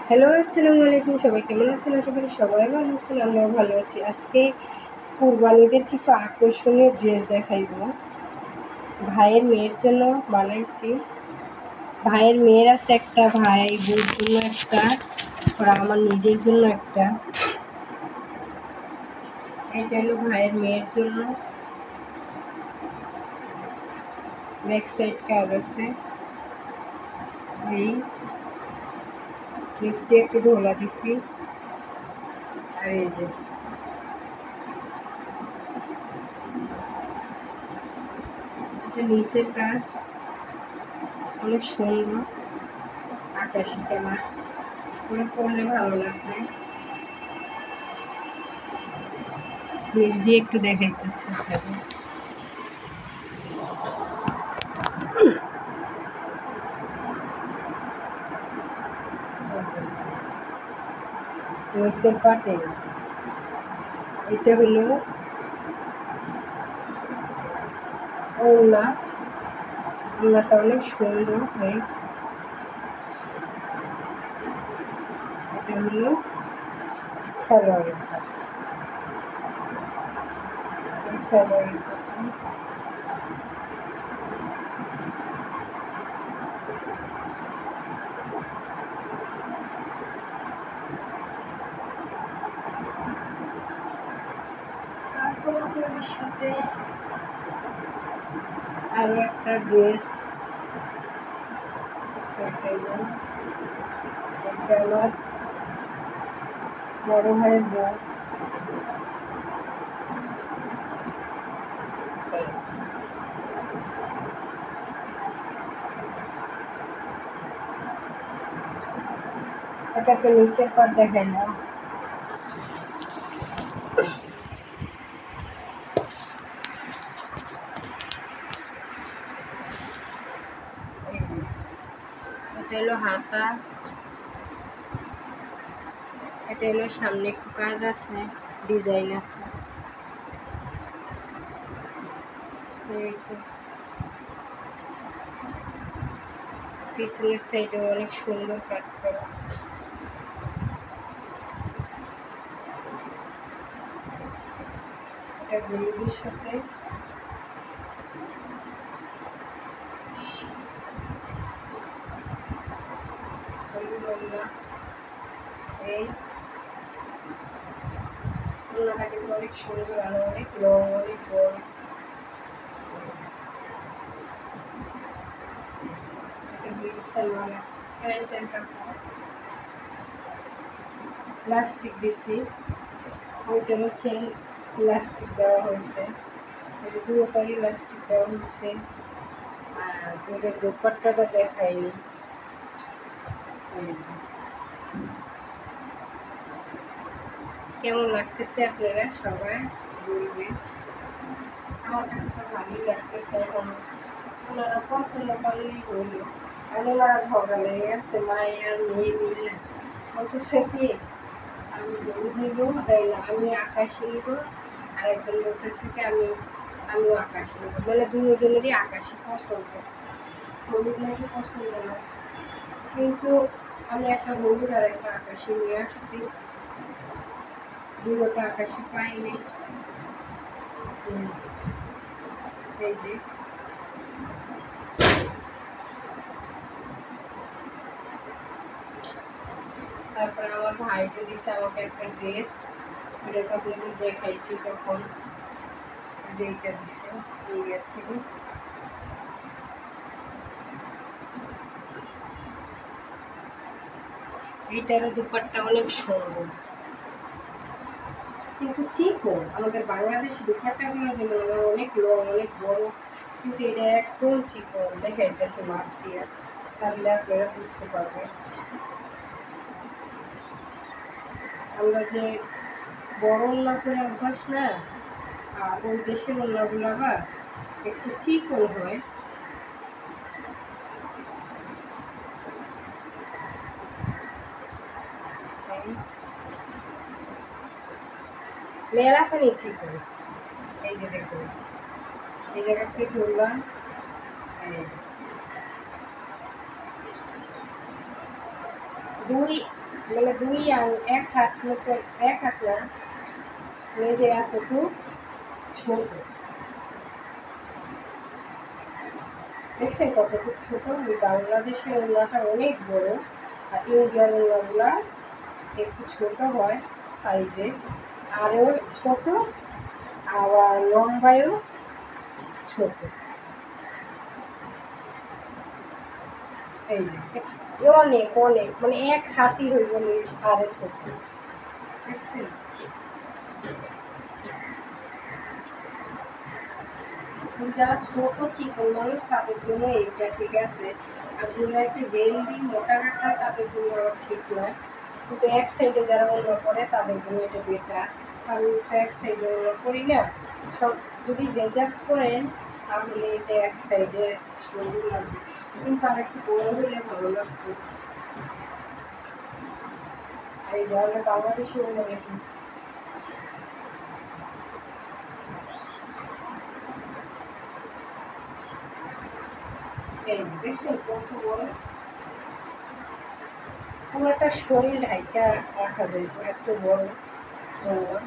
Hello, আসসালামু আলাইকুম। সবাই কেমন আছেন? আশা করি সবাই ভালো আছেন। আমরাও ভালো আছি। আজকে কুরবানিদের কিছু আকর্ষণীয় ড্রেস দেখাইবো। ভাইয়ের মেয়ের জন্য বানাইছি। ভাইয়ের মেয়ের আছে একটা, ভাই বউর জন্য একটা, আর আমার নিজের জন্য একটা। এটা হলো ভাইয়ের মেয়ের জন্য। ব্যাক সাইড কাজ আছে। এই নিচ দিয়ে একটু ঢোলা দিছি। আর এই যে এটা নিচের কাজ, অনেক সুন্দর আকাশি কালার। ওরা পরলে ভালো লাগবে। নিচ দিয়ে একটু দেখাইতেছে আপনাদের। নিচের পাটে এটা হলো ওড়না। ওড়নাটা অনেক সুন্দর হয়। এটা হলো সালোয়ারের কাপড়। এই সালোয়ারের কাপড়। তারপর আপনাদের সাথে আরো একটা ড্রেস দেখাইব। এটা আমার বড় ভাইয়ের বউ। এটাকে নিচের পাট দেখাইলাম। এই যে এটা হলো হাতা। এটা হলো সামনে একটু কাজ আছে, ডিজাইন আছে। এই যে পিছনের সাইডে অনেক সুন্দর কাজ করা। এটা হলুদের সাথে হলুদ ওড়না। এই ওড়নাটা কিন্তু অনেক সুন্দর, আর অনেক লং, অনেক বড়। সালোয়ার প্যান্টের কাপড় প্লাস্টিক দিছি, ওইটারও সেম ইলাস্টিক দেওয়া হয়েছে। এই যে দুটোটার ইলাস্টিক দেওয়া হয়েছে। আর ওদের দোপাট্টাটা দেখাইনি। কেমন লাগতেছে আপনারা সবাই বলবেন। আমার কাছে তো ভালোই লাগতেছে। এখন ওনারা পছন্দ করলেই হইল। আর ওনারা ঝগড়া লেগে আছে, মায়ের আর মেয়ে মিলে বলতেছে কি আমি হলুদ নিব, তাই না আমি আকাশি নিব। আর একজন বলতেছে কি আমিও আকাশি নিব। মানে দুজনেরই আকাশি পছন্দ, হলুদ নাকি পছন্দ না। কিন্তু আমি একটা হলুদ আর একটা আকাশি নিয়ে আসছি। দুটোটা আকাশি পাইনি। এই যে তারপরে আমার ভাই যে দিছে আমাকে একটা ড্রেস, এটা তো আপনাদের দেখাইছি তখন, যে এইটা দিছে ইন্ডিয়ার থেকে। এইটারও দুপাট্টা অনেক সুন্দর, কিন্তু চিকন। আমাদের বাংলাদেশি দুপাট্টাগুলো যেমন আমার অনেক লং, অনেক বড়, কিন্তু এটা একদম চিকন দেখাইতেছে মাপ দিয়ে। তাহলে আপনারা বুঝতে পারবেন। আমরা যে বড় ওড়না করে অভ্যাস না, আর ওই দেশের ওড়নাগুলো আবার একটু চিকন হয়। মেলাখানি চিকন। এই যে দেখুন, এই জায়গাতে ধরলাম, দুই মানে এক হাত মতো, এক হাত না, এই যে এতটুকু ছোট, দেখছেন কতটুকু ছোট। এই বাংলাদেশের ওড়নাটা অনেক বড়, আর ইন্ডিয়ার ওড়নাগুলা একটু ছোট হয় সাইজে, আরও ছোট, আবার লম্বায়ও ছোট। এই যে অনেক অনেক মানে এক হাতি হইব আরে ছোট, দেখছেন। যারা ছোট চিকন মানুষ তাদের জন্য এইটা ঠিক আছে, আর যারা একটু হেলদি মোটা কাটা তাদের জন্য আবার ঠিক নয়। কিন্তু এক সাইডে যারা অন্য করে তাদের জন্য এটা বেটার। আমি তো এক সাইডে অন্য করি না, সব যদি হেজাব করেন তাহলে এটা এক সাইডে সুন্দর লাগবে, কিন্তু আর একটু বড় হলে ভালো লাগতো। এই যে আমাদের বাংলাদেশি অন্য দেখুন, এই যে দেখছেন কত বড়, পুরোটা শরীর ঢাইকা রাখা যায় এত বড় ওড়না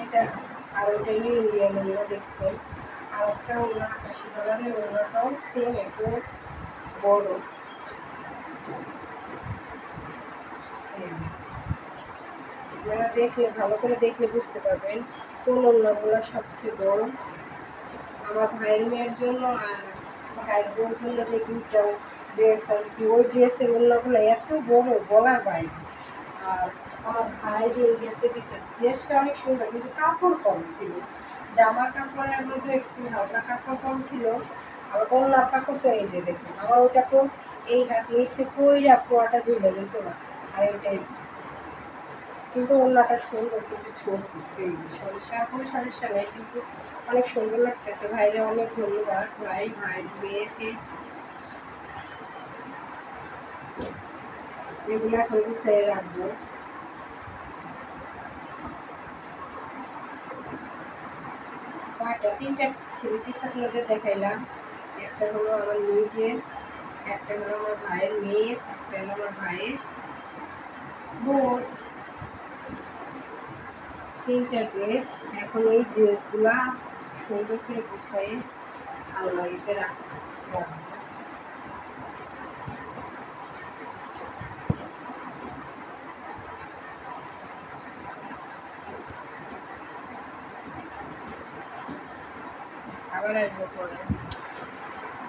এটা। আর ওটা ইন্ডিয়ান ওড়না দেখছেন, আর একটা ওড়না আকাশি কালারের ওড়নাটাও সেম এত বড়। আপনারা দেখলে ভালো করে দেখলে বুঝতে পারবেন কোন ওড়নাগুলো সবচেয়ে বড়। আমার ভাইয়ের মেয়ের জন্য আর ভাইয়ের বউর জন্য যে দুইটা ড্রেস আনছি, ওই ড্রেসের ওড়নাগুলো এত বড় বলার বাইরে। আর আমার ভাই যে ইন্ডিয়াতে দিচ্ছে ড্রেসটা অনেক সুন্দর, কিন্তু কাপড় কম ছিল, জামা কাপড়ের মধ্যে একটু হালকা কাপড় কম ছিল। আর ওড়নার কাপড় তো এই যে দেখুন, আমার ওইটা তো এই হাত নিচে কইরা পোয়াটা ঝুলে যেত না, আর এইটাই। কিন্তু ওড়নাটা সুন্দর কিন্তু ছোট, এই সমস্যা আর কোনো সমস্যা নেই, কিন্তু অনেক সুন্দর লাগতেছে। ভাইরে অনেক ধন্যবাদ, ভাইয়ের মেয়েকে এগুলো এখন গুছিয়ে রাখবো। কয়টা তিনটা থ্রি পিস আপনাদের দেখাইলাম, একটা হলো আমার নিজের, একটা হলো আমার ভাইয়ের মেয়ের, একটা হলো আমার ভাইয়ের বোন, তিনটা ড্রেস। এখন এই ড্রেসগুলা সুন্দর করে গুছাই আলমারিতে রাখবো। আবার আসবো পরে।